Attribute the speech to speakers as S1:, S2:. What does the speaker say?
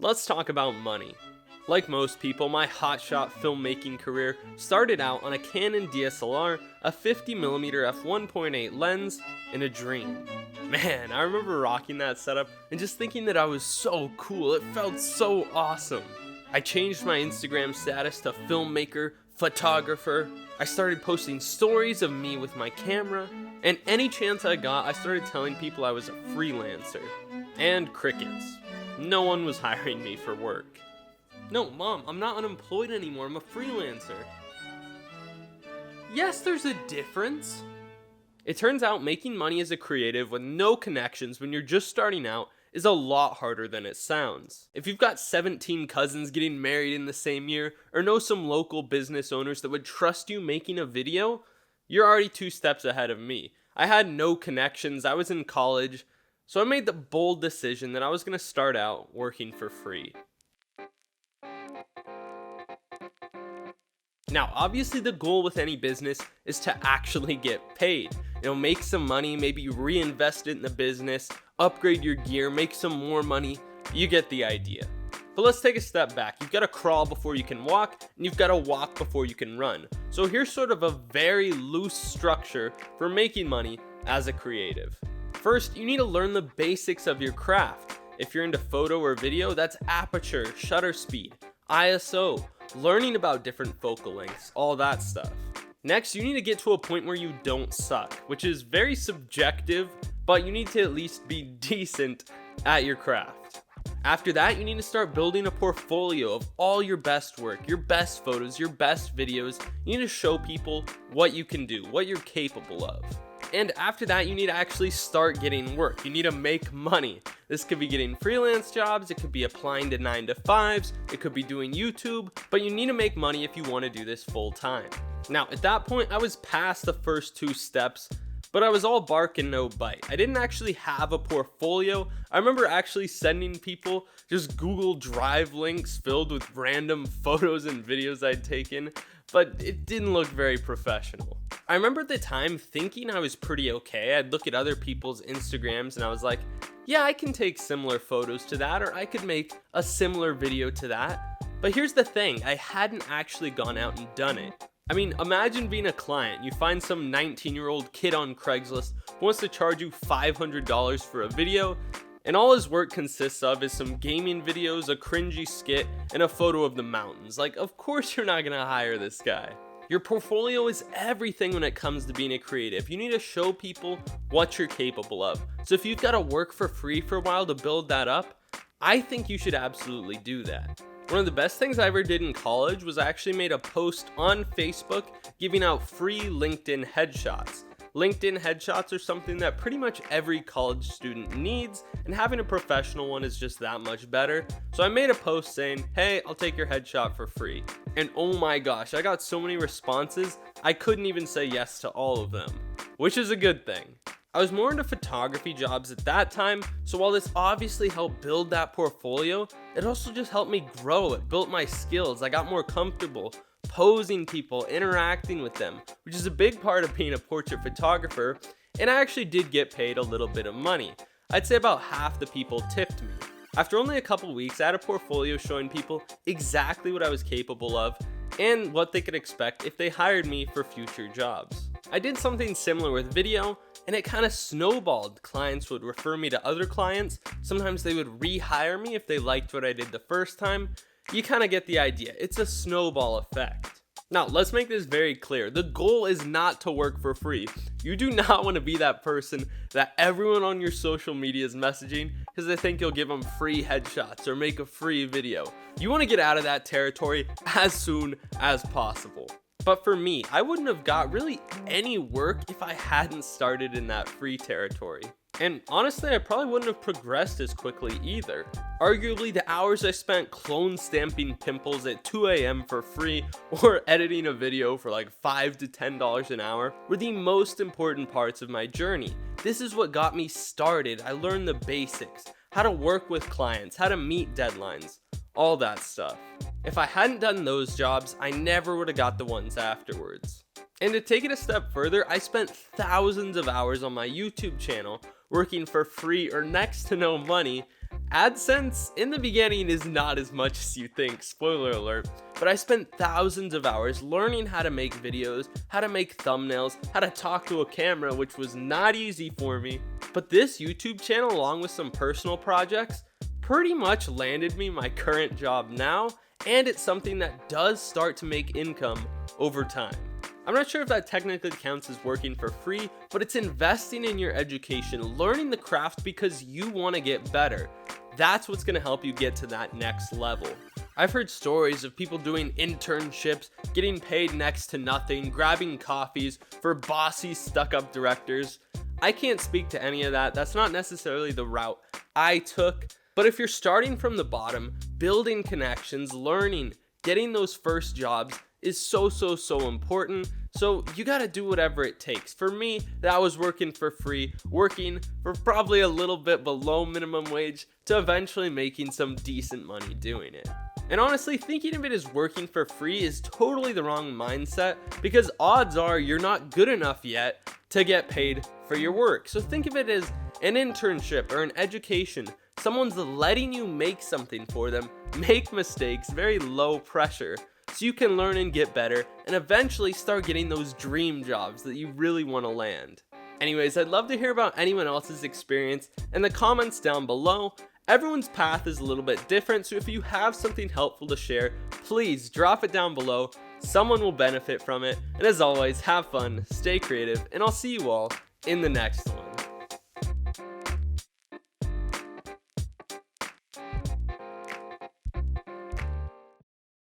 S1: Let's talk about money. Like most people, my hotshot filmmaking career started out on a Canon DSLR, a 50mm f1.8 lens, and a dream. Man, I remember rocking that setup and just thinking that I was so cool. It felt so awesome. I changed my Instagram status to filmmaker, photographer. I started posting stories of me with my camera, and any chance I got, I started telling people I was a freelancer. And crickets. No one was hiring me for work. No, Mom, I'm not unemployed anymore. I'm a freelancer. Yes, there's a difference. It turns out making money as a creative with no connections when you're just starting out is a lot harder than it sounds. If you've got 17 cousins getting married in the same year, or know some local business owners that would trust you making a video, you're already 2 steps ahead of me. I had no connections, I was in college, so I made the bold decision that I was going to start out working for free. Now, obviously the goal with any business is to actually get paid. Make some money, maybe reinvest it in the business, upgrade your gear, make some more money. You get the idea. But let's take a step back. You've got to crawl before you can walk, and you've got to walk before you can run. So here's sort of a very loose structure for making money as a creative. First, you need to learn the basics of your craft. If you're into photo or video, that's aperture, shutter speed, ISO, learning about different focal lengths, all that stuff. Next, you need to get to a point where you don't suck, which is very subjective, but you need to at least be decent at your craft. After that, you need to start building a portfolio of all your best work, your best photos, your best videos. You need to show people what you can do, what you're capable of. And after that, you need to actually start getting work. You need to make money. This could be getting freelance jobs, it could be applying to 9-to-5s, it could be doing YouTube, but you need to make money if you want to do this full time. Now, at that point, I was past the first 2 steps, but I was all bark and no bite. I didn't actually have a portfolio. I remember actually sending people just Google Drive links filled with random photos and videos I'd taken, but it didn't look very professional. I remember at the time thinking I was pretty okay. I'd look at other people's Instagrams and I was like, yeah, I can take similar photos to that, or I could make a similar video to that. But here's the thing, I hadn't actually gone out and done it. I mean, imagine being a client. You find some 19-year-old kid on Craigslist who wants to charge you $500 for a video, and all his work consists of is some gaming videos, a cringy skit, and a photo of the mountains. Like, of course you're not gonna hire this guy. Your portfolio is everything when it comes to being a creative. You need to show people what you're capable of. So if you've got to work for free for a while to build that up, I think you should absolutely do that. One of the best things I ever did in college was I actually made a post on Facebook giving out free LinkedIn headshots. LinkedIn headshots are something that pretty much every college student needs, and having a professional one is just that much better. So I made a post saying, hey, I'll take your headshot for free. And oh my gosh, I got so many responses, I couldn't even say yes to all of them, which is a good thing. I was more into photography jobs at that time, so while this obviously helped build that portfolio, it also just helped me grow. It built my skills. I got more comfortable posing people, interacting with them, which is a big part of being a portrait photographer, and I actually did get paid a little bit of money. I'd say about half the people tipped me. After only a couple weeks, I had a portfolio showing people exactly what I was capable of and what they could expect if they hired me for future jobs. I did something similar with video, and it kind of snowballed. Clients would refer me to other clients. Sometimes they would rehire me if they liked what I did the first time. You kind of get the idea. It's a snowball effect. Now, let's make this very clear. The goal is not to work for free. You do not want to be that person that everyone on your social media is messaging because they think you'll give them free headshots or make a free video. You want to get out of that territory as soon as possible. But for me, I wouldn't have got really any work if I hadn't started in that free territory. And honestly, I probably wouldn't have progressed as quickly either. Arguably, the hours I spent clone stamping pimples at 2 a.m. for free or editing a video for like $5 to $10 an hour were the most important parts of my journey. This is what got me started. I learned the basics, how to work with clients, how to meet deadlines, all that stuff. If I hadn't done those jobs, I never would have got the ones afterwards. And to take it a step further, I spent thousands of hours on my YouTube channel working for free or next to no money AdSense in the beginning is not as much as you think, spoiler alert, but I spent thousands of hours learning how to make videos, how to make thumbnails, how to talk to a camera, which was not easy for me. But this YouTube channel, along with some personal projects, pretty much landed me my current job now, and it's something that does start to make income over time. I'm not sure if that technically counts as working for free, but it's investing in your education, learning the craft because you want to get better. That's what's going to help you get to that next level. I've heard stories of people doing internships, getting paid next to nothing, grabbing coffees for bossy, stuck-up directors. I can't speak to any of that. That's not necessarily the route I took. But if you're starting from the bottom, building connections, learning, getting those first jobs is so important. So you gotta do whatever it takes. For me, that was working for free, working for probably a little bit below minimum wage to eventually making some decent money doing it. And honestly, thinking of it as working for free is totally the wrong mindset, because odds are you're not good enough yet to get paid for your work. So think of it as an internship or an education. Someone's letting you make something for them, make mistakes, very low pressure, so you can learn and get better and eventually start getting those dream jobs that you really want to land. Anyways, I'd love to hear about anyone else's experience in the comments down below. Everyone's path is a little bit different, so if you have something helpful to share, please drop it down below. Someone will benefit from it. And as always, have fun, stay creative, and I'll see you all in the next one.